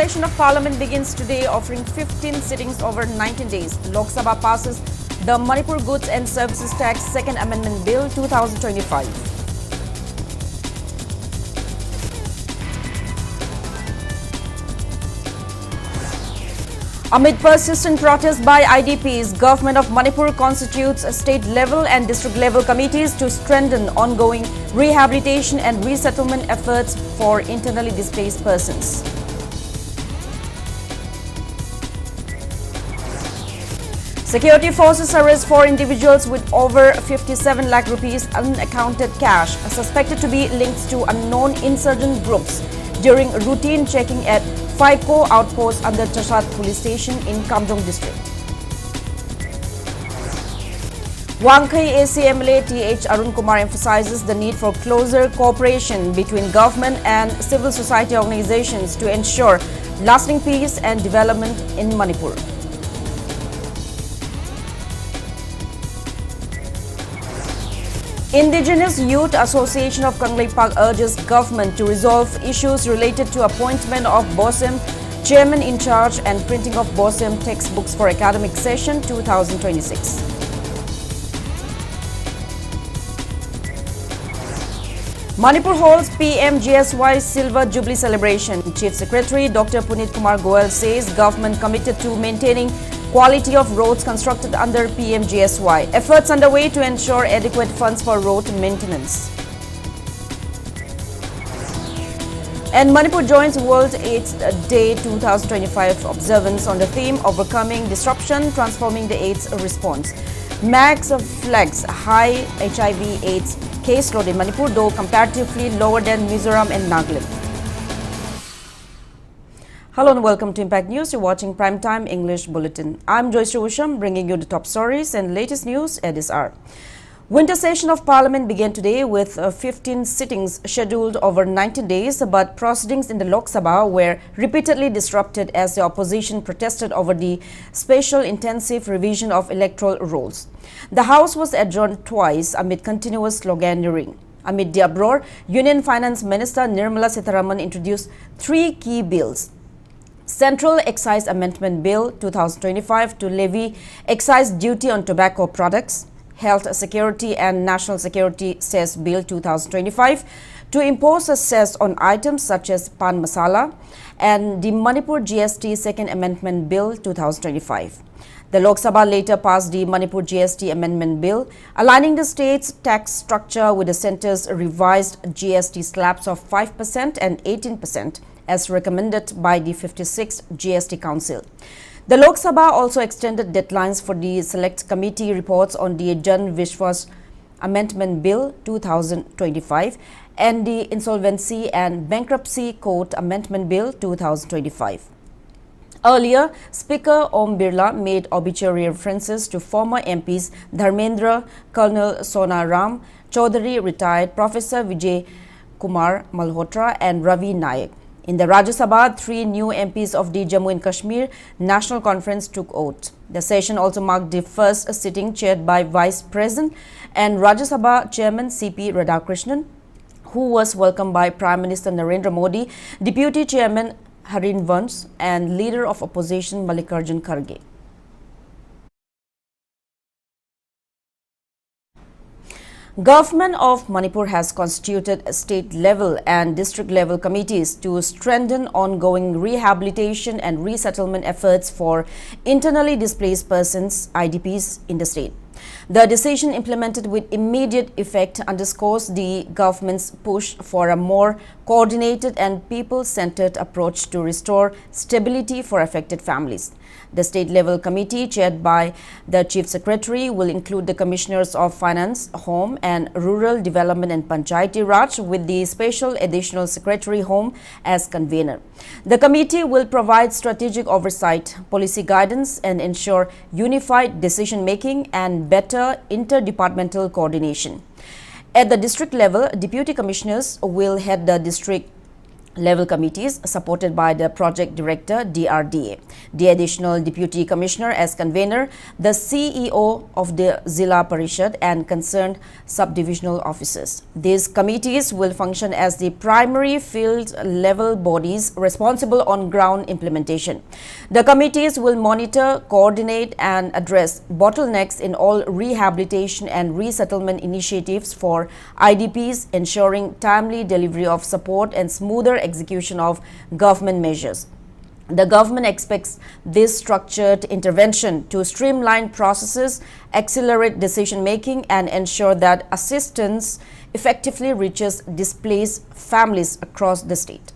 session of Parliament begins today, offering 15 sittings over 19 days. Lok Sabha passes the Manipur Goods and Services Tax Second Amendment Bill 2025. Amid persistent protests by IDPs, Government of Manipur constitutes state-level and district-level committees to strengthen ongoing rehabilitation and resettlement efforts for internally displaced persons. Security forces arrest 4 individuals with over 57 lakh rupees unaccounted cash, suspected to be linked to unknown insurgent groups during routine checking at 5 core outposts under Chashat police station in Kamjong district. Wangkai ACMLA TH Arun Kumar emphasizes the need for closer cooperation between government and civil society organizations to ensure lasting peace and development in Manipur. Indigenous Youth Association of Kangleipak urges government to resolve issues related to appointment of BOSEM chairman in charge and printing of BOSEM textbooks for academic session 2026. Manipur holds PMGSY Silver Jubilee celebration. Chief Secretary Dr. Punit Kumar Goel says government committed to maintaining quality of roads constructed under PMGSY. Efforts underway to ensure adequate funds for road maintenance. And Manipur joins World AIDS Day 2025 observance on the theme Overcoming Disruption, Transforming the AIDS Response. MAGS flags high HIV/AIDS caseload in Manipur, though comparatively lower than Mizoram and Nagaland. Hello and welcome to Impact News. You're watching Primetime English Bulletin. I'm JOYSHREE USHAM, bringing you the top stories and latest news at this hour. Winter session of Parliament began today with 15 sittings scheduled over 19 days, but proceedings in the Lok Sabha were repeatedly disrupted as the opposition protested over the special intensive revision of electoral rolls. The House was adjourned twice amid continuous sloganeering. Amid the uproar, Union Finance Minister Nirmala Sitharaman introduced 3 key bills. Central Excise Amendment Bill 2025 to levy excise duty on tobacco products, Health Security and National Security Cess Bill 2025 to impose a cess on items such as pan masala, and the Manipur GST Second Amendment Bill 2025. The Lok Sabha later passed the Manipur GST Amendment Bill, aligning the state's tax structure with the centre's revised GST slabs of 5% and 18%. As recommended by the 56th GST Council. The Lok Sabha also extended deadlines for the Select Committee reports on the Jan Vishwas Amendment Bill 2025 and the Insolvency and Bankruptcy Code Amendment Bill 2025. Earlier, Speaker Om Birla made obituary references to former MPs Dharmendra, Colonel Sona Ram, Chaudhary retired Professor Vijay Kumar Malhotra and Ravi Nayak. In the Rajya Sabha, 3 new MPs of the Jammu and Kashmir National Conference took oath. The session also marked the first sitting chaired by Vice President and Rajya Sabha Chairman C.P. Radhakrishnan, who was welcomed by Prime Minister Narendra Modi, Deputy Chairman Harin Vans, and Leader of Opposition Mallikarjun Kharge. Government of Manipur has constituted state-level and district-level committees to strengthen ongoing rehabilitation and resettlement efforts for internally displaced persons, IDPs, in the state. The decision, implemented with immediate effect, underscores the government's push for a more coordinated and people-centered approach to restore stability for affected families. The state-level committee, chaired by the Chief Secretary, will include the Commissioners of Finance, Home and Rural Development and Panchayati Raj, with the Special Additional Secretary Home as convener. The committee will provide strategic oversight, policy guidance, and ensure unified decision-making and better interdepartmental coordination. At the district level, Deputy Commissioners will head the district level committees supported by the project director DRDA, the additional deputy commissioner as convener, the CEO of the Zilla Parishad and concerned subdivisional officers. These committees will function as the primary field level bodies responsible on ground implementation. The committees will monitor, coordinate and address bottlenecks in all rehabilitation and resettlement initiatives for IDPs, ensuring timely delivery of support and smoother execution of government measures. The government expects this structured intervention to streamline processes, accelerate decision-making and ensure that assistance effectively reaches displaced families across the state.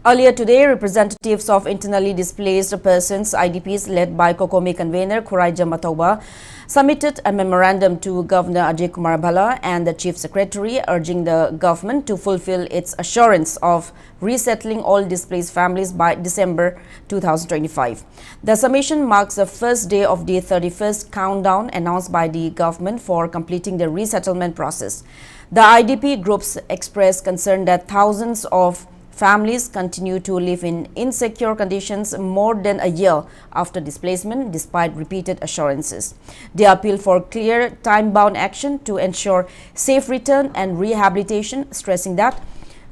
Earlier today, representatives of internally displaced persons, IDPs, led by COCOMI convener Khuraija Matauba, submitted a memorandum to Governor Ajay Kumar Bhalla and the Chief Secretary, urging the government to fulfill its assurance of resettling all displaced families by December 2025. The submission marks the first day of the 31st countdown announced by the government for completing the resettlement process. The IDP groups expressed concern that thousands of families continue to live in insecure conditions more than a year after displacement, despite repeated assurances. They appeal for clear, time-bound action to ensure safe return and rehabilitation, stressing that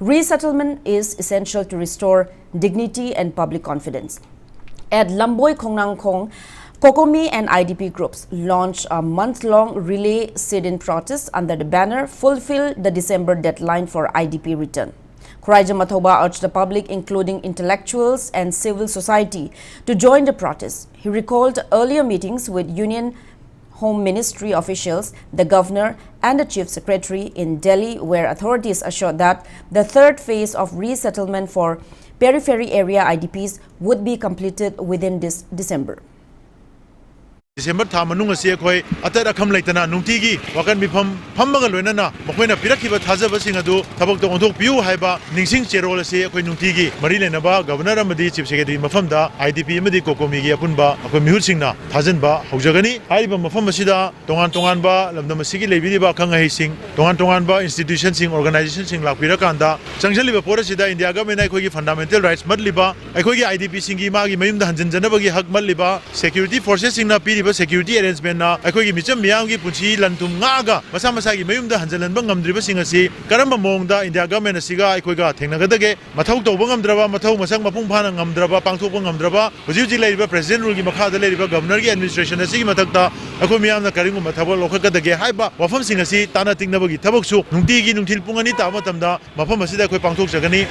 resettlement is essential to restore dignity and public confidence. At Lamboy Khongnangkhong, COCOMI and IDP groups launched a month-long relay sit-in protest under the banner "Fulfill the December deadline for IDP return." Khuraija Matauba urged the public, including intellectuals and civil society, to join the protest. He recalled earlier meetings with Union Home Ministry officials, the Governor and the Chief Secretary in Delhi, where authorities assured that the third phase of resettlement for periphery area IDPs would be completed within this December. December Tamanung Sequay, Atara Kamlatana, Nuntigi, Wakan Bipam, Pamaga Lunana, Makwena Pirakiba Taza Basingado, Tabak Ondo Piu Haiba, Ningsing Cherola Sequay Nuntigi, Marilenaba, Governor Madi, Chief Secretary Mafamda, IDP Medico Komigi Apunba, Akumulsingna, Tazenba, Hojagani, Aiba Mafamasida, Tongan Tonganba, Lamdamasiki Levidiba Kanga Sing, Tongan Tonganba, institutions, organizations in Lapirakanda, Sanjali Porasida, India Government, Ikogi Fundamental Rights, Madliba, Ikogi IDP Singi Magi, Mayum Hanjanabagi Hak Madliba, Security Forces in Napi. Security arrangement na akhoi micham miyam gi punchi lantum nga ga masa masa gi mayum da hanjalan ba ngamdriba sing asi karamba mongda India government asiga akhoi ga thengnagadage mathau tawba ngamdraba mathau masang mapung phana ngamdraba pangthokba ngamdraba huji leriba president rule gi makha da leriba governor gi administration asi gi mathakta akhoi miyam na karingu mathaba lokhagadage haiba wafam sing asi tana tingnaba gi thabaksu nungti gi nungthil pungani ta matamda mafam asida akhoi pangthok jagani.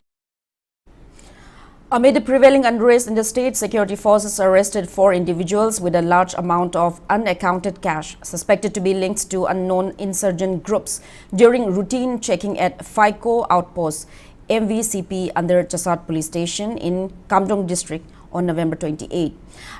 Amid the prevailing unrest in the state, security forces arrested 4 individuals with a large amount of unaccounted cash, suspected to be linked to unknown insurgent groups during routine checking at FICO outpost MVCP under Chasat police station in Kamdong district on November 28.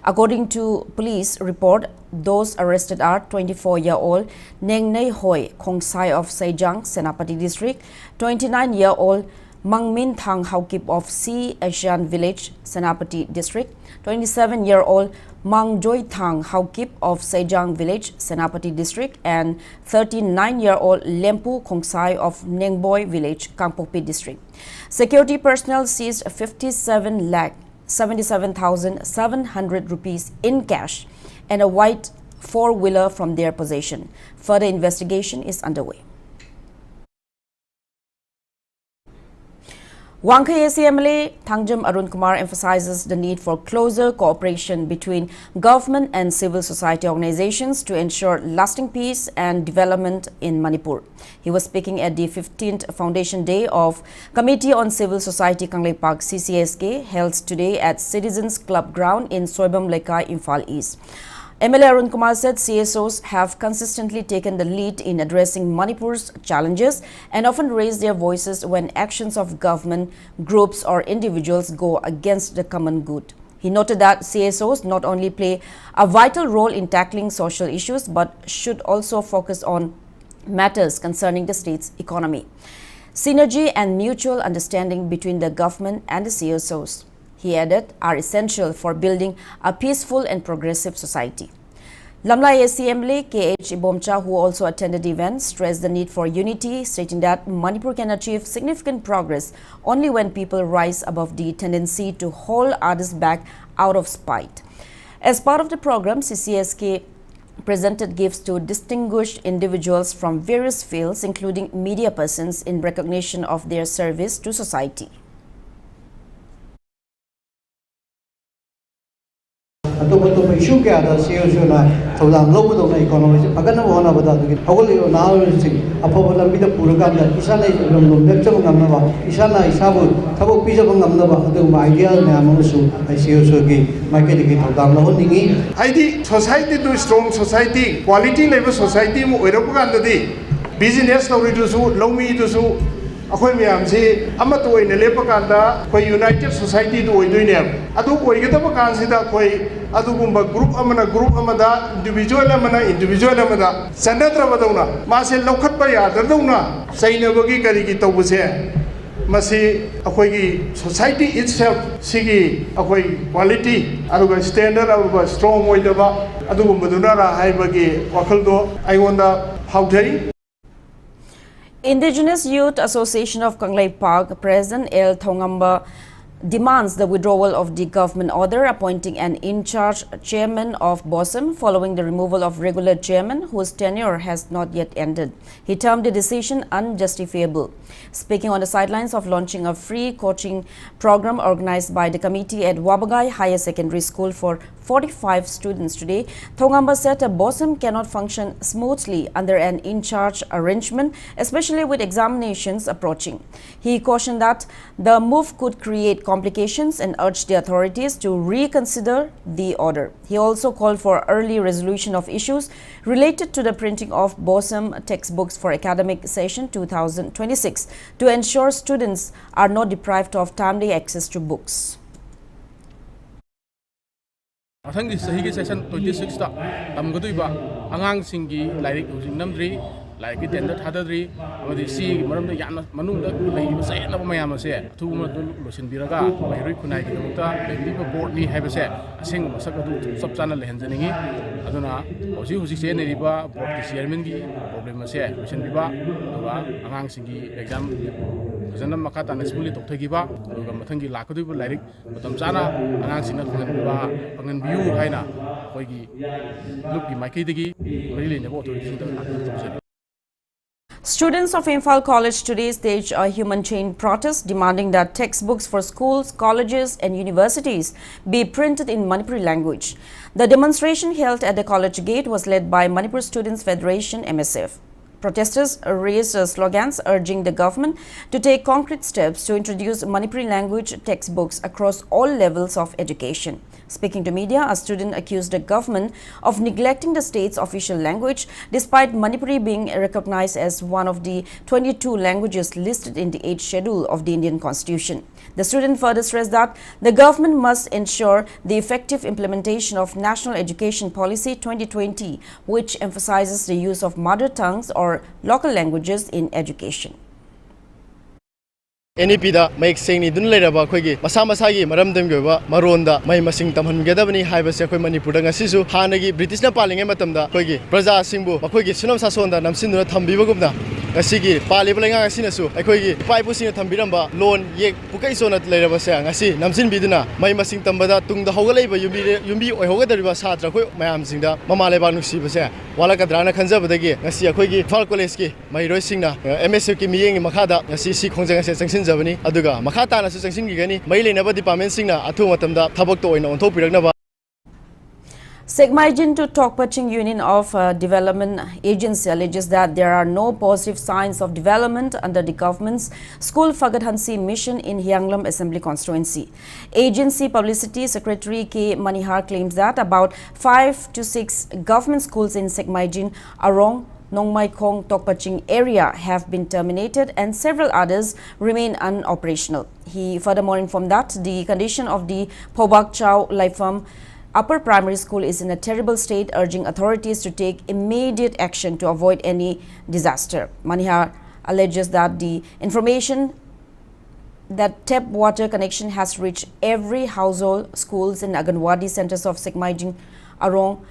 According to police report, those arrested are 24-year-old Nengnei Hoi Khongsai of Sejang, Senapati district, 29-year-old Mangmin Thang Haukip of C Asian Village, Senapati District, 27-year-old Mang Joy Thang Haukip of Sejang Village, Senapati District, and 39-year-old Lempu Khongsai of Nengboy Village, Kangpokpi District. Security personnel seized 57,77,700 rupees in cash and a white four-wheeler from their possession. Further investigation is underway. Wangkai ACMLA Thangjam Arun Kumar emphasizes the need for closer cooperation between government and civil society organizations to ensure lasting peace and development in Manipur. He was speaking at the 15th Foundation Day of Committee on Civil Society Kanglei Park CCSK, held today at Citizens Club Ground in Soibam Lekai, Imphal East. MLA Arun Kumar said CSOs have consistently taken the lead in addressing Manipur's challenges and often raise their voices when actions of government, groups or individuals go against the common good. He noted that CSOs not only play a vital role in tackling social issues but should also focus on matters concerning the state's economy. Synergy and mutual understanding between the government and the CSOs, he added, are essential for building a peaceful and progressive society. Lamlai ACMLA KH Ibomcha, who also attended the event, stressed the need for unity, stating that Manipur can achieve significant progress only when people rise above the tendency to hold others back out of spite. As part of the program, CCSK presented gifts to distinguished individuals from various fields, including media persons, in recognition of their service to society. Issue kaya ada COC na tawang lobo dong na economy pagkan na wala ba dito awal yung naawal sing apo lang bida puragan na isa na yung lecture ng nama isa na isabu tabo pisa bang ng nama ito yung ideal na among su ay COC gi may kaya tawang lahon ningi ID society to strong society quality level society mo ero pagkan dadi business na rin su lomi to su ako miyam si amato ay nalepakanda ko United Society do oy doine adu ko igata pakan sida ko adu gumba group amada individual amada sanadra badawna masel lokhat ba ya dadawna saina bagi kari ki tawbuse masi akoi gi society itself sigi akoi quality aruga standard aruga strong oy daba adu gumba dunara hai bagi wakal do aiwanda hauthai. Indigenous Youth Association of Kanglei Park President L. Thongamba demands the withdrawal of the government order appointing an in-charge chairman of BOSM following the removal of regular chairman whose tenure has not yet ended. He termed the decision unjustifiable. Speaking on the sidelines of launching a free coaching program organized by the committee at Wabagai Higher Secondary School for 45 students today, Thongamba said a BOSM cannot function smoothly under an in-charge arrangement, especially with examinations approaching. He cautioned that the move could create complications and urged the authorities to reconsider the order. He also called for early resolution of issues related to the printing of BOSM textbooks for academic session 2026 to ensure students are not deprived of timely access to books. Mathanggi sahi session 26 ta tamgaduiba angang singgi lairik hujing namdri laiki tender thadadri amadi si maramda yamna manungda leiba se na mayam ase thuma dul losin biraga mairoi kunai gi damta leiba board ni habase asing masak adu sab chana lehenjaningi aduna hoji se neriba board ki chairman gi problem ase losin biba duba angang singgi exam janam makata nasmuli tokthegiba duga mathanggi lakoduiba lairik matam chana angang singna pangan biu haina hoigi lukki maikidigi marile ne bo authority. Students of Imphal College today staged a human chain protest demanding that textbooks for schools, colleges and universities be printed in Manipuri language. The demonstration held at the college gate was led by Manipur Students Federation MSF. Protesters raised slogans urging the government to take concrete steps to introduce Manipuri language textbooks across all levels of education. Speaking to media, a student accused the government of neglecting the state's official language despite Manipuri being recognized as one of the 22 languages listed in the 8th schedule of the Indian Constitution. The student further stressed that the government must ensure the effective implementation of National Education Policy 2020, which emphasizes the use of mother tongues or local languages in education. NEP da maik sengni dun leiraba khoigi masa masagi maramdem goba maronda mai masing tamhan gedabani haibase khoi manipur da ngasisu hanagi british na palinge matamda khoigi praja singbu makhoigi sunam sasonda namsinduna thambibagumna ngasigi paliba lenga ngasinasu aikhoigi paipu sing thambiramba loan yek pukai sona leiraba se ngasi namsin biduna mai masing tambada tungda hogaleiba yumbi oi hogadariba satra khoi mayam singda mamaleba nusi base wala kadrana khanjabadagi ngasi akhoigi Fal College ki mai roi singna MSF ki miyeng makhada ngasi si khongjang se changsin zabani aduga makhata na su changsin gi gani mai leinaba department singna athu matamda thabak to oina onthok piraknaba. Segmaijin to Tokpaching Union of Development Agency alleges that there are no positive signs of development under the government's School Fagadhansi mission in Hyanglam Assembly Constituency. Agency Publicity Secretary K. Manihar claims that about 5 to 6 government schools in Segmaijin, Arong, Nongmai-Khong, Tokpaching area have been terminated and several others remain unoperational. He furthermore informed that the condition of the Pobak Chau Laifam Upper Primary School is in a terrible state, urging authorities to take immediate action to avoid any disaster. Manihar alleges that the information that tap water connection has reached every household, schools and Anganwadi centers of Segmaijin, Arong,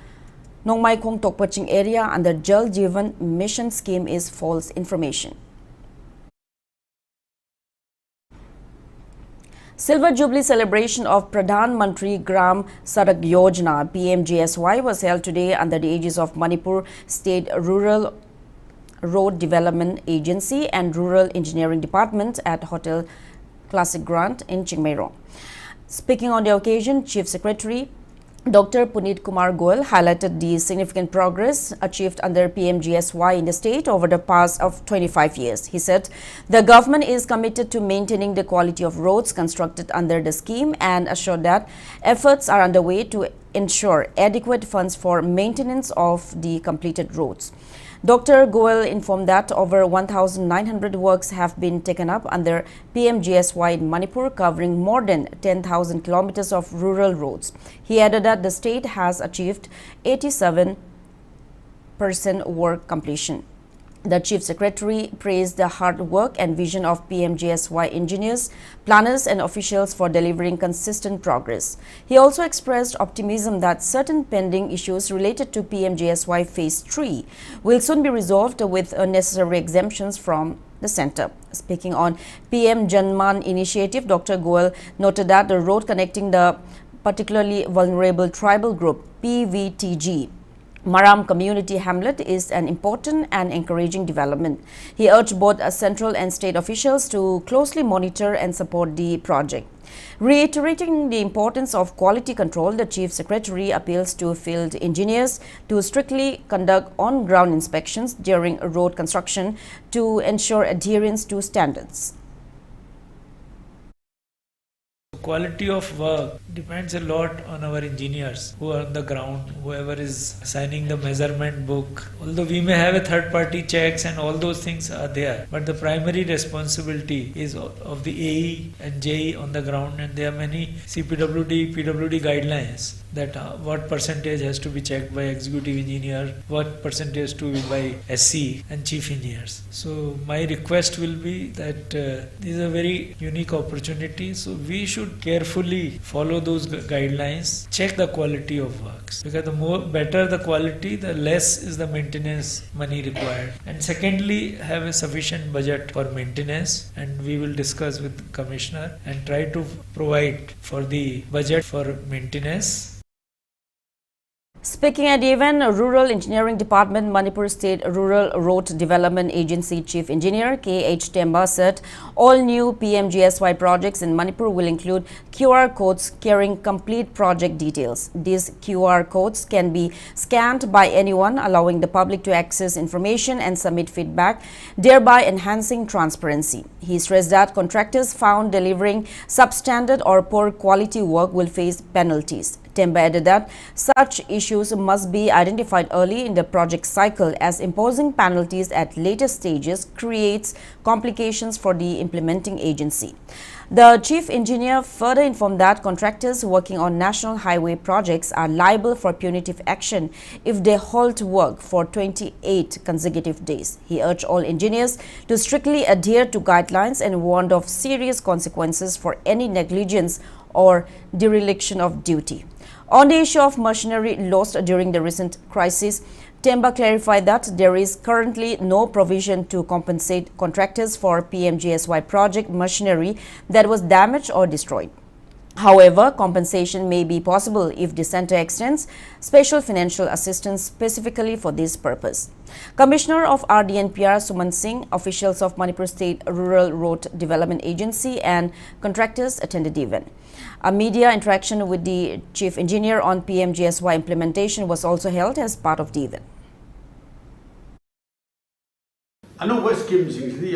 Nongmai Khong Tokpaching area under Jal Jeevan Mission scheme is false information. Silver Jubilee celebration of Pradhan Mantri Gram Sadak Yojana PMGSY was held today under the aegis of Manipur State Rural Road Development Agency and Rural Engineering Department at Hotel Classic Grant in Chingmairong. Speaking on the occasion, Chief Secretary Dr. Puneet Kumar Goel highlighted the significant progress achieved under PMGSY in the state over the past of 25 years. He said the government is committed to maintaining the quality of roads constructed under the scheme and assured that efforts are underway to ensure adequate funds for maintenance of the completed roads. Dr. Goel informed that over 1,900 works have been taken up under PMGSY in Manipur, covering more than 10,000 kilometers of rural roads. He added that the state has achieved 87% work completion. The Chief Secretary praised the hard work and vision of PMGSY engineers, planners and officials for delivering consistent progress. He also expressed optimism that certain pending issues related to PMGSY Phase 3 will soon be resolved with necessary exemptions from the center. Speaking on PM Janman initiative, Dr. Goel noted that the road connecting the particularly vulnerable tribal group PVTG Maram community hamlet is an important and encouraging development. He urged both central and state officials to closely monitor and support the project. Reiterating the importance of quality control, the Chief Secretary appeals to field engineers to strictly conduct on-ground inspections during road construction to ensure adherence to standards. Quality of work depends a lot on our engineers who are on the ground, whoever is signing the measurement book. Although we may have a third party checks and all those things are there, but the primary responsibility is of the AE and JE on the ground, and there are many CPWD, PWD guidelines that what percentage has to be checked by executive engineer, what percentage to be by SC and chief engineers. So my request will be that this is a very unique opportunity, so we should carefully follow those guidelines, check the quality of works, because the more better the quality, the less is the maintenance money required. And secondly, have a sufficient budget for maintenance, and we will discuss with Commissioner and try to provide for the budget for maintenance. Speaking at the event, Rural Engineering Department, Manipur State Rural Road Development Agency Chief Engineer K.H. Temba said all new PMGSY projects in Manipur will include QR codes carrying complete project details. These QR codes can be scanned by anyone, allowing the public to access information and submit feedback, thereby enhancing transparency. He stressed that contractors found delivering substandard or poor quality work will face penalties. Temba added that such issues must be identified early in the project cycle, as imposing penalties at later stages creates complications for the implementing agency. The chief engineer further informed that contractors working on national highway projects are liable for punitive action if they halt work for 28 consecutive days. He urged all engineers to strictly adhere to guidelines and warned of serious consequences for any negligence or dereliction of duty. On the issue of machinery lost during the recent crisis, Temba clarified that there is currently no provision to compensate contractors for PMGSY project machinery that was damaged or destroyed. However, compensation may be possible if the center extends special financial assistance specifically for this purpose. Commissioner of RDNPR Suman Singh, officials of Manipur State Rural Road Development Agency and contractors attended the event. A media interaction with the chief engineer on PMGSY implementation was also held as part of the event. Another scheme is the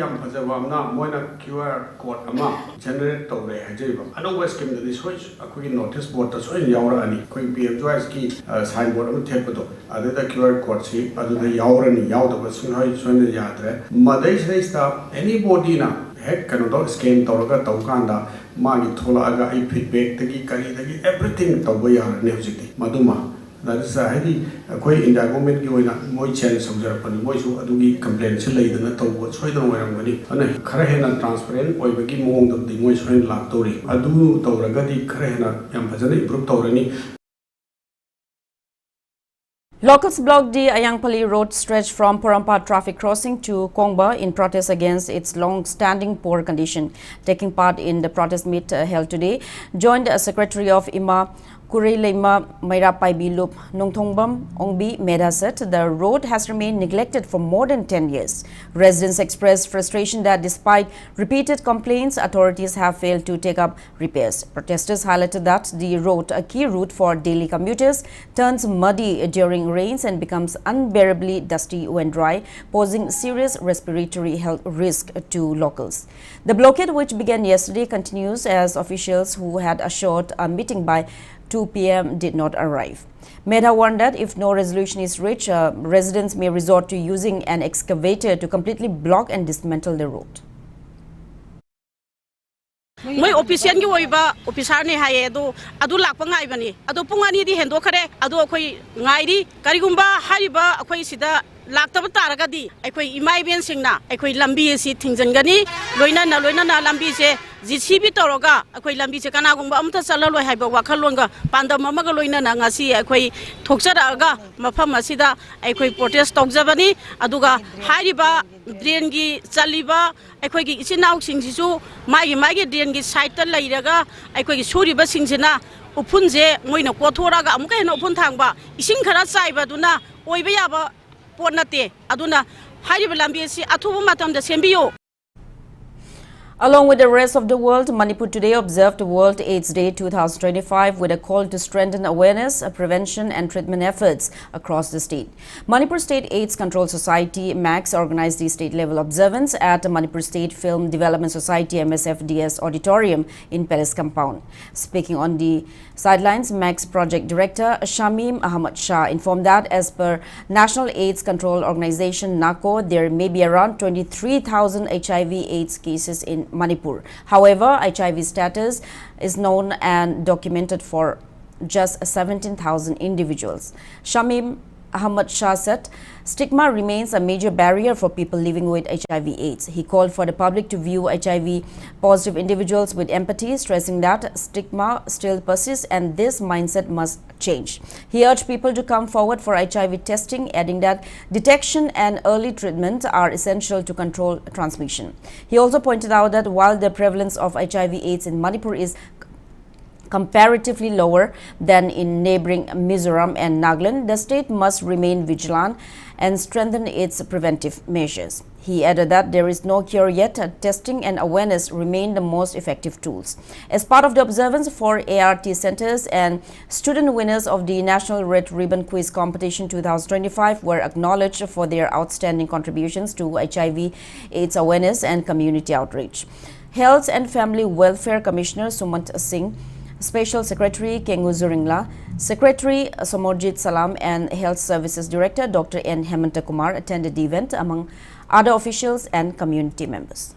QR code generate to the another scheme that is which a quick notice board that's when Yaurani, quick PMGSY signboard of Tepato, other QR code see, other the Yaurani Yauda was when the Yadre. Mother says that anybody now head cannot scheme Toraga Tokanda, Magi Tolaga, feedback, the everything to we are music. Maduma. That is a heavy quay in the government going on more chance of their voice to complaints later than a what's right away on money. And a Karahena transparent or begin more of the moist friend lactori. I do Toragadi Karahena Yampazani Brutorani. Locals blocked the Ayangpali road stretch from Porampa traffic crossing to Kongba in protest against its long-standing poor condition. Taking part in the protest meet held today, joined Secretary of IMA Kureilema Mairapai Bilup Nongthongbam Ongbi Medha said the road has remained neglected for more than 10 years. Residents expressed frustration that despite repeated complaints, authorities have failed to take up repairs. Protesters highlighted that the road, a key route for daily commuters, turns muddy during rains and becomes unbearably dusty when dry, posing serious respiratory health risk to locals. The blockade, which began yesterday, continues as officials who had assured a meeting by 2 p.m. did not arrive. Medha warned that if no resolution is reached, residents may resort to using an excavator to completely block and dismantle the road. Moi official gi oiba officer ne haye adu lakpa ngai bani adu pungani di hendo khare adu akhoi ngai ri karigumba hariba akhoi sida lakta taraga di akhoi imai ben singna akhoi lambi si thingjangani loina na lambi se JCB toroga akhoi lambi se kana gumba amta chalaloi haiba wakhalonga pandam amaga loina na ngasi akhoi thokjaraga mafam asida akhoi protest tokjabani aduga hariba drain gi chaliba akhoi gi isinau singsisu mai drain gi side ta lairaga akhoi gi suriba singsina uphunje moina kothoraga amuka hena uphun thangba ising khara chaiba duna oiba yaba ponate aduna hariba lambi si athubu matam da sembiyo. Along with the rest of the world, Manipur today observed World AIDS Day 2025 with a call to strengthen awareness, prevention and treatment efforts across the state. Manipur State AIDS Control Society (MAX) organized the state-level observance at Manipur State Film Development Society (MSFDS) auditorium in Palace Compound. Speaking on the sidelines, MAX Project Director Shamim Ahmad Shah informed that as per National AIDS Control Organization (NACO), there may be around 23,000 HIV/AIDS cases in Manipur. However, HIV status is known and documented for just 17,000 individuals. Shamim Ahmad Shah said stigma remains a major barrier for people living with HIV/AIDS. He called for the public to view HIV-positive individuals with empathy, stressing that stigma still persists and this mindset must change. He urged people to come forward for HIV testing, adding that detection and early treatment are essential to control transmission. He also pointed out that while the prevalence of HIV/AIDS in Manipur is comparatively lower than in neighboring Mizoram and Nagaland, the state must remain vigilant and strengthen its preventive measures. He added that there is no cure yet. Testing and awareness remain the most effective tools. As part of the observance, 4 ART centers and student winners of the National Red Ribbon Quiz Competition 2025 were acknowledged for their outstanding contributions to HIV/AIDS awareness and community outreach. Health and Family Welfare Commissioner Sumant Singh, Special Secretary Kengu Zuringla, Secretary Somorjit Salam and Health Services Director Dr. N. Hemanta Kumar attended the event among other officials and community members.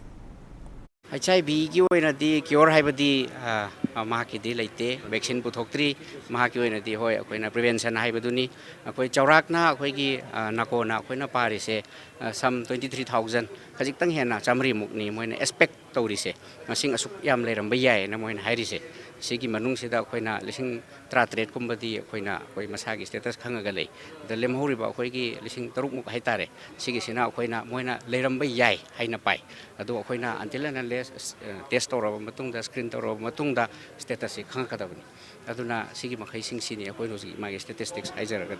HIV ki oina di cure haibadi mahaki di leite vaccine puthokri mahaki oina di hoi akoina prevention haibaduni akoi chaurakna akoi gi nakona akoina pari se some 23,000 khajik tang hena chamri mukni moina expect tawri se masing asuk yam leram bayai na moina hairi se sigi manung sida akoina lising 33 kumbadi akoina akoi masagi status khangaga lei the lemhori ba akoi gi lising 3 muk haitare sigi sina akoina moina leram bayai haina pai adu akoina until and test tawraba matungda screen tawraba matungda status khangakadabani aduna sigi makhai sing sini akoi rosi magi statistics haijaraga.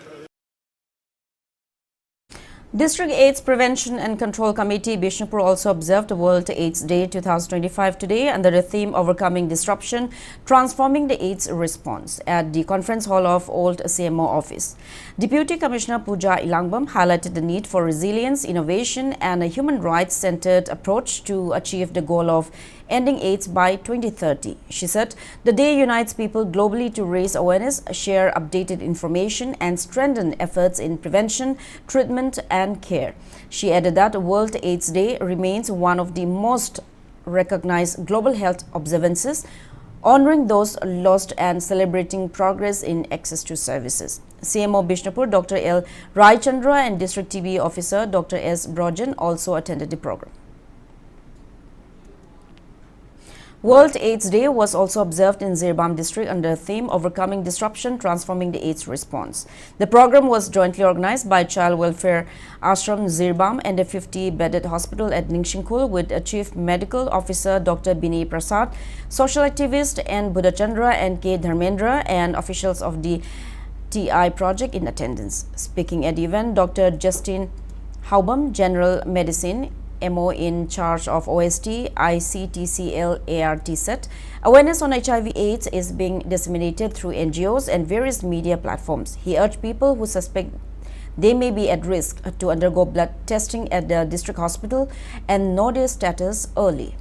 District AIDS Prevention and Control Committee Bishnupur also observed World AIDS Day 2025 today under the theme Overcoming Disruption, Transforming the AIDS Response at the Conference Hall of Old CMO Office. Deputy Commissioner Pooja Ilangbam highlighted the need for resilience, innovation and a human rights-centered approach to achieve the goal of ending AIDS by 2030. She said the day unites people globally to raise awareness, share updated information and strengthen efforts in prevention, treatment and care. She added that World AIDS Day remains one of the most recognized global health observances, honoring those lost and celebrating progress in access to services. CMO Bishnupur Dr. L. Raichandra and District TB Officer Dr. S. Brojan also attended the program. World AIDS Day was also observed in Zirbam district under the theme Overcoming Disruption, Transforming the AIDS Response. The program was jointly organized by Child Welfare Ashram Zirbam and the 50-bedded hospital at Ningxingkul with Chief Medical Officer Dr. Binay Prasad, social activist N. Buddhachandra and K. Dharmendra and officials of the TI project in attendance. Speaking at the event, Dr. Justin Haubam, General Medicine MO in charge of OST, ICTCL ART set. Awareness on HIV/AIDS is being disseminated through NGOs and various media platforms. He urged people who suspect they may be at risk to undergo blood testing at the district hospital and know their status early.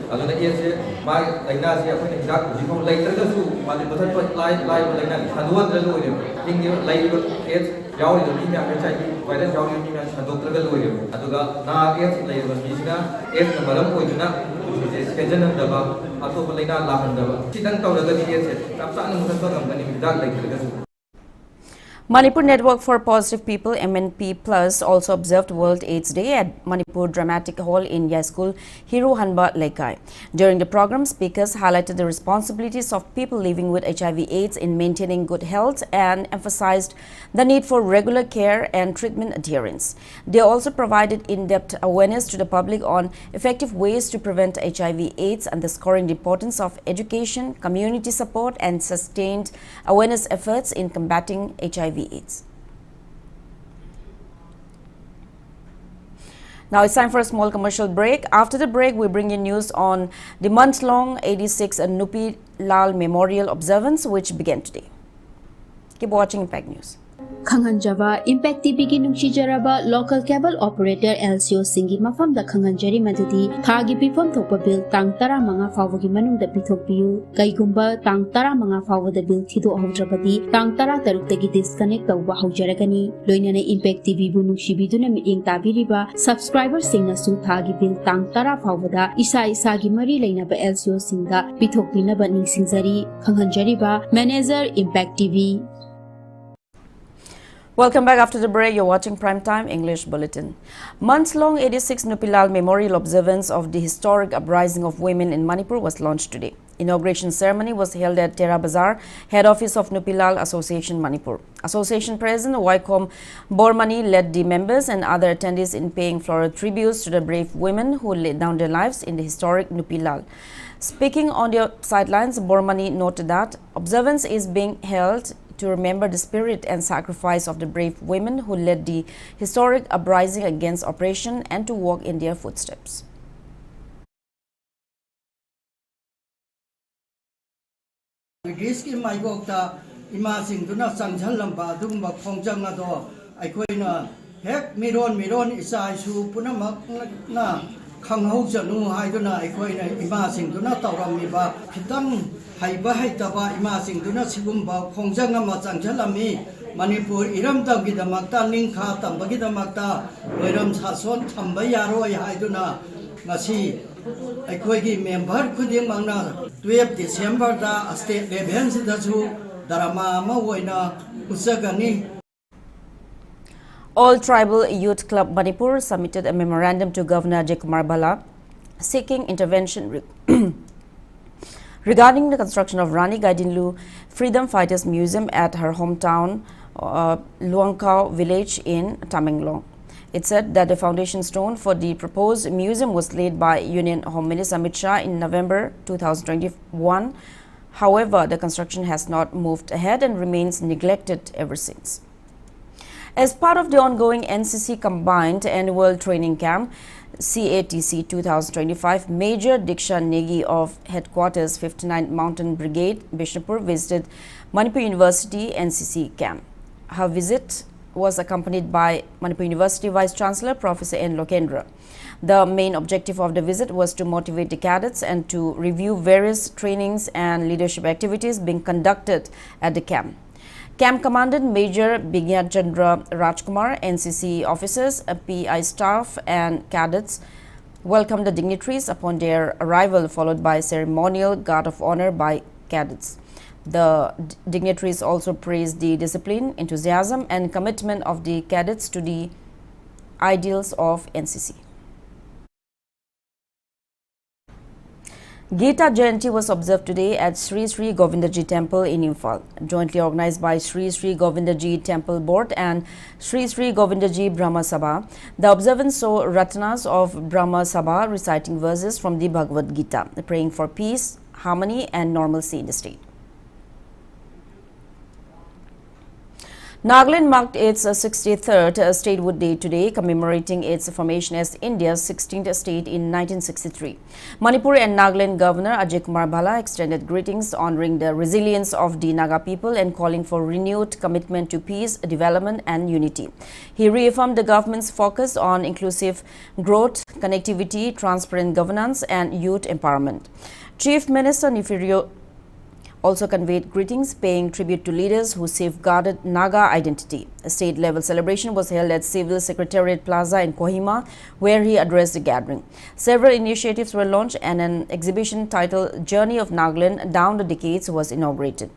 aduna ese mai laina se akhoi ne hidak ji ko lai tar su ma de bathat to lai laina thaduan ra lo ne ing ni lai ko es yaw ni mi ma ka chai virus yaw ni mi ma thadok tar ga lo ne aduga na es lai ba mi sina es na maram ko juna je schedule na da ba ato laina la han da ba sidang taw ra ga ni es tap sa na mutan ba gam ga ni hidak lai tar ga su. Manipur Network for Positive People MNP Plus also observed World AIDS Day at Manipur Dramatic Hall in Yaskul Hiru Hanba Lekai. During the program, speakers highlighted the responsibilities of people living with HIV/AIDS in maintaining good health and emphasized the need for regular care and treatment adherence. They also provided in-depth awareness to the public on effective ways to prevent HIV/AIDS, underscoring the importance of education, community support, and sustained awareness efforts in combating HIV/AIDS. Now it's time for a small commercial break. After the break, we bring you news on the month-long 86 Nupi Lal Memorial Observance, which began today. Keep watching Impact News. Khanganjava Impact TV ki nungsijaraba local cable operator LCO singi mafam da khanganjari madudi thagi pifam thokpa bill tang tara manga fawo gi manung da pithok piu kaigumba tang tara manga fawo da bill thido haudrabadi tang tara taruk tagi disconnect tawba haujaragani loinane Impact TV bu nungsibiduna miting tabiriba subscriber singna su thagi bill tang tara fawo da isa gi mari leina ba LCO singda pithok pina ba ningsingjari khanganjari ba manager Impact TV. Welcome back after the break. You're watching Primetime English Bulletin. Months-long 86 Nupi Lal Memorial Observance of the historic uprising of women in Manipur was launched today. Inauguration ceremony was held at Tera Bazaar, head office of Nupi Lal Association Manipur. Association President Wycombe Bormani led the members and other attendees in paying floral tributes to the brave women who laid down their lives in the historic Nupi Lal. Speaking on the sidelines, Bormani noted that observance is being held to remember the spirit and sacrifice of the brave women who led the historic uprising against oppression and to walk in their footsteps. British ki maigokta ima singduna sangjalamba dugumba khongjanga do aikoina hek miron isa isu punamak na khanghau janu haiduna aikoina ima singduna tawramiba khitang haiba haitaba ima singduna sigumba khongjanga ma changjalami Manipur iramdam gidamakta ningkha tambagi damakta oiram sason thamba yaroi haiduna ngasi aikoigi member khuding mangna 12 December da state level sidasu drama ma woina usagani. All Tribal Youth Club Manipur submitted a memorandum to Governor Kumar Bala seeking intervention regarding the construction of Rani Gaidinlu Freedom Fighters Museum at her hometown Luangkau village in Tamenglong. It said that the foundation stone for the proposed museum was laid by Union Home Minister Amit Shah in November 2021. However, the construction has not moved ahead and remains neglected ever since. As part of the ongoing NCC Combined Annual Training Camp, CATC 2025, Major Diksha Negi of Headquarters 59th Mountain Brigade, Bishnupur, visited Manipur University NCC camp. Her visit was accompanied by Manipur University Vice Chancellor Professor N. Lokendra. The main objective of the visit was to motivate the cadets and to review various trainings and leadership activities being conducted at the camp. Camp Commandant Major Bigyan Chandra Rajkumar, NCC officers, PI staff and cadets welcomed the dignitaries upon their arrival, followed by ceremonial guard of honor by cadets. The dignitaries also praised the discipline, enthusiasm and commitment of the cadets to the ideals of NCC. Gita Jayanti was observed today at Sri Sri Govindaji Temple in Imphal, jointly organized by Sri Sri Govindaji Temple Board and Sri Sri Govindaji Brahma Sabha. The observance saw Ratnas of Brahma Sabha reciting verses from the Bhagavad Gita, praying for peace, harmony and normalcy in the state. Nagaland marked its 63rd Statehood Day today, commemorating its formation as India's 16th state in 1963. Manipur and Nagaland Governor Ajay Kumar Bhala extended greetings honoring the resilience of the Naga people and calling for renewed commitment to peace, development and unity. He reaffirmed the government's focus on inclusive growth, connectivity, transparent governance and youth empowerment. Chief Minister Nifirio also conveyed greetings, paying tribute to leaders who safeguarded Naga identity. A state-level celebration was held at Civil Secretariat Plaza in Kohima, where he addressed the gathering. Several initiatives were launched and an exhibition titled Journey of Nagaland Down the Decades was inaugurated.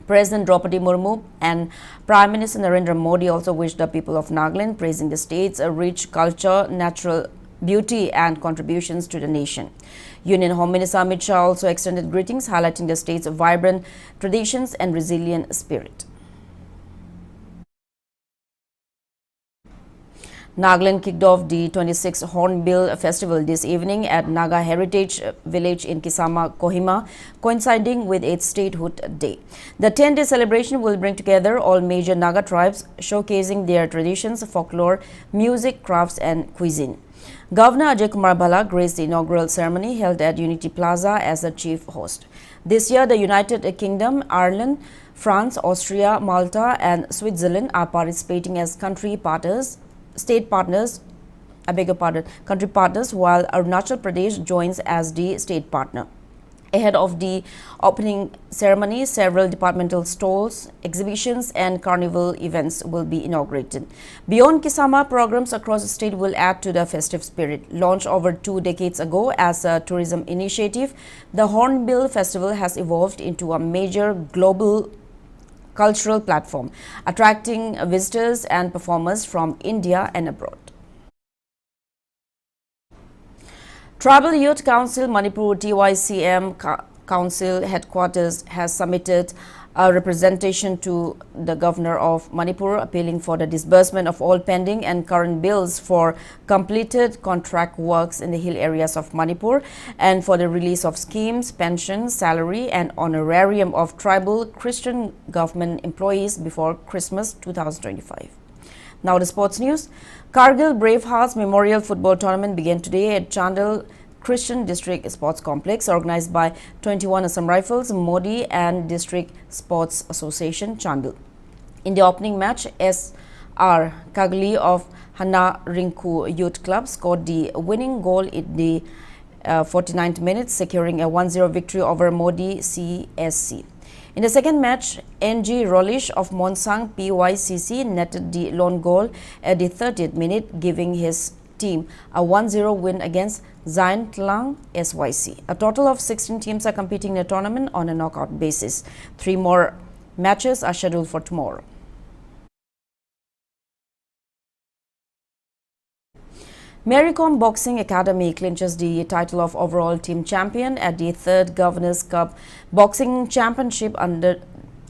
President Draupadi Murmu and Prime Minister Narendra Modi also wished the people of Nagaland, praising the state's rich culture, natural beauty and contributions to the nation. Union Home Minister Amit Shah also extended greetings, highlighting the state's vibrant traditions and resilient spirit. Nagaland kicked off the 26th Hornbill Festival this evening at Naga Heritage Village in Kisama, Kohima, coinciding with its Statehood Day. The 10-day celebration will bring together all major Naga tribes, showcasing their traditions, folklore, music, crafts and cuisine. Governor Ajay Kumar Bhala graced the inaugural ceremony held at Unity Plaza as the chief host. This year, the United Kingdom, Ireland, France, Austria, Malta and Switzerland are participating as country partners, while Arunachal Pradesh joins as the state partner. Ahead of the opening ceremony, several departmental stalls, exhibitions and carnival events will be inaugurated. Beyond Kisama, programs across the state will add to the festive spirit. Launched over 2 decades ago as a tourism initiative, the Hornbill Festival has evolved into a major global cultural platform, attracting visitors and performers from India and abroad. Tribal Youth Council Manipur TYCM Council headquarters has submitted a representation to the Governor of Manipur appealing for the disbursement of all pending and current bills for completed contract works in the hill areas of Manipur and for the release of schemes, pension, salary and honorarium of tribal Christian government employees before Christmas 2025. Now the sports news. Kargil Bravehearts Memorial Football Tournament began today at Chandel Christian District Sports Complex, organized by 21 Assam Rifles, Modi and District Sports Association, Chandel. In the opening match, S.R. Kagli of Hana Rinku Youth Club scored the winning goal in the 49th minute, securing a 1-0 victory over Modi CSC. In the second match, N.G. Rolish of Monsang PYCC netted the lone goal at the 30th minute, giving his team a 1-0 win against Zion Tlang SYC. A total of 16 teams are competing in the tournament on a knockout basis. 3 more matches are scheduled for tomorrow. Mary Kom Boxing Academy clinches the title of overall team champion at the 3rd Governors Cup Boxing Championship under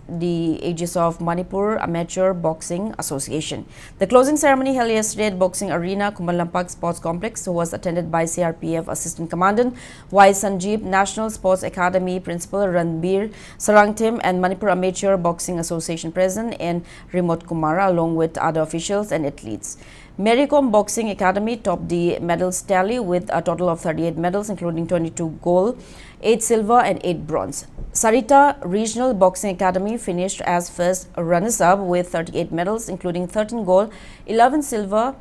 the aegis of Manipur Amateur Boxing Association. The closing ceremony held yesterday at Boxing Arena, Kumalampak Sports Complex was attended by CRPF Assistant Commandant Y. Sanjeev, National Sports Academy Principal Ranbir Sarangtim and Manipur Amateur Boxing Association President N. Remote Kumara along with other officials and athletes. Mary Kom Boxing Academy topped the medals tally with a total of 38 medals, including 22 gold, 8 silver and 8 bronze. Sarita Regional Boxing Academy finished as first runners-up with 38 medals, including 13 gold, 11 silver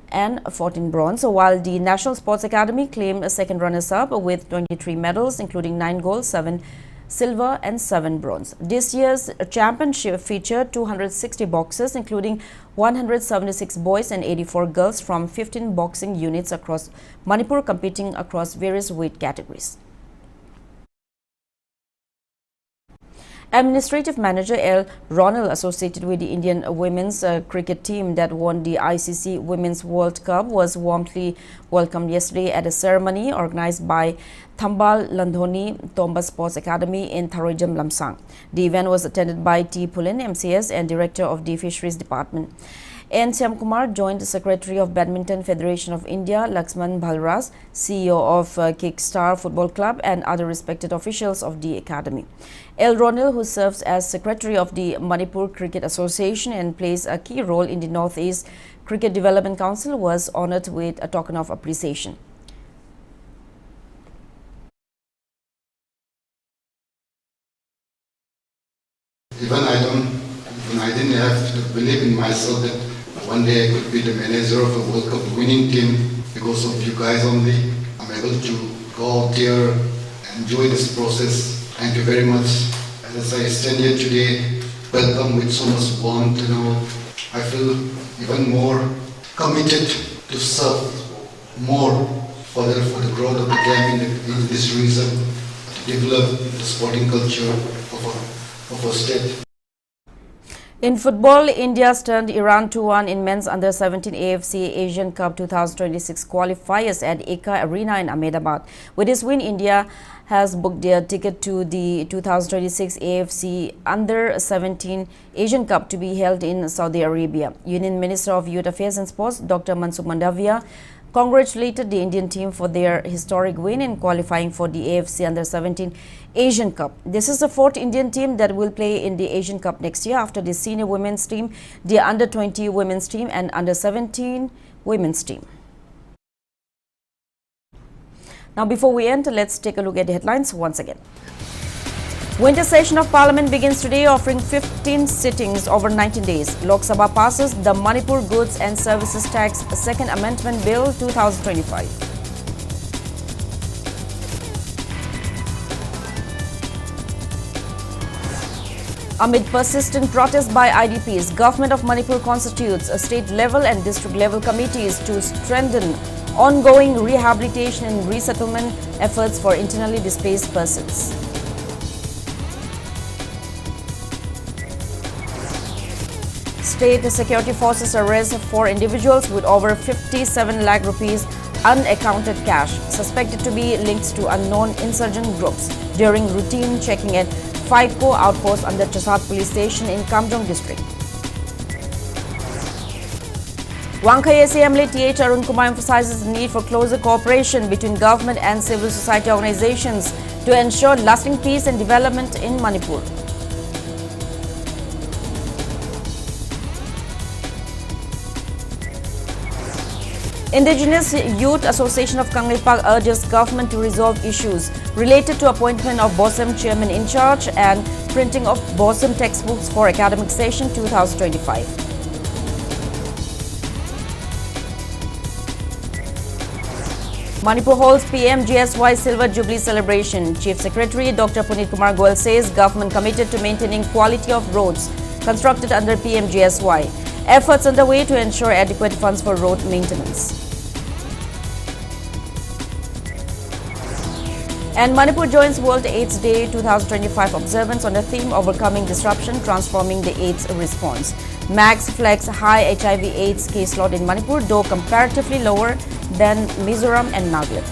and 14 bronze, while the National Sports Academy claimed a second runners-up with 23 medals, including 9 gold, 7 silver and 7 bronze. This year's championship featured 260 boxers, including 176 boys and 84 girls from 15 boxing units across Manipur, competing across various weight categories. Administrative Manager L. Ronald, associated with the Indian women's cricket team that won the ICC Women's World Cup, was warmly welcomed yesterday at a ceremony organized by Thambal Landhoni Tomba Sports Academy in Tharoijam, Lamsang. The event was attended by T. Pulin, MCS, and Director of the Fisheries Department. N. Syam Kumar joined the Secretary of Badminton Federation of India, Laxman Bhalras, CEO of Kickstar Football Club, and other respected officials of the academy. L. Ronil, who serves as Secretary of the Manipur Cricket Association and plays a key role in the Northeast Cricket Development Council, was honored with a token of appreciation. Even I didn't have to believe in myself that one day I could be the manager of a World Cup winning team. Because of you guys only, I'm able to go out there and enjoy this process. Thank you very much. As I stand here today, welcome with so much warmth, I feel even more committed to serve more for the growth of the game in this region, to develop the sporting culture of our state. In football, India stunned Iran 2-1 in men's under-17 AFC Asian Cup 2026 qualifiers at Eka Arena in Ahmedabad. With this win, India has booked their ticket to the 2026 AFC Under-17 Asian Cup to be held in Saudi Arabia. Union Minister of Youth Affairs and Sports, Dr. Mansukh Mandavia, congratulated the Indian team for their historic win in qualifying for the AFC Under-17 Asian Cup. This is the fourth Indian team that will play in the Asian Cup next year after the senior women's team, the Under-20 women's team and Under-17 women's team. Now, before we end, let's take a look at the headlines once again. Winter session of Parliament begins today, offering 15 sittings over 19 days. Lok Sabha passes the Manipur Goods and Services Tax Second Amendment Bill 2025. Amid persistent protests by IDPs, Government of Manipur constitutes a state-level and district-level committees to strengthen ongoing rehabilitation and resettlement efforts for internally displaced persons. State security forces arrest 4 individuals with over 57 lakh rupees unaccounted cash, suspected to be linked to unknown insurgent groups during routine checking at 5 outposts under Chasat Police Station in Kamjong District. Wangkhai SAMLA TH Arun Kumar emphasizes the need for closer cooperation between government and civil society organizations to ensure lasting peace and development in Manipur. Indigenous Youth Association of Kanglipag urges government to resolve issues related to appointment of BOSM chairman in charge and printing of BOSM textbooks for academic session 2025. Manipur holds PMGSY Silver Jubilee celebration. Chief Secretary Dr. Punit Kumar Goel says government committed to maintaining quality of roads constructed under PMGSY. Efforts underway to ensure adequate funds for road maintenance. And Manipur joins World AIDS Day 2025 observance on the theme Overcoming Disruption, Transforming the AIDS Response. MAGS flags high HIV/AIDS caseload in Manipur, though comparatively lower than Mizoram and Nagaland.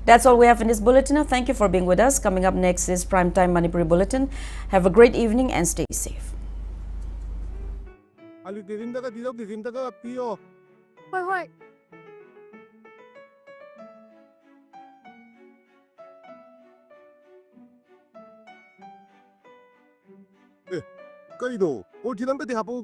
That's all we have in this bulletin. Thank you for being with us. Coming up next is Primetime Manipuri Bulletin. Have a great evening and stay safe. Kaido, or Tilampe Hapo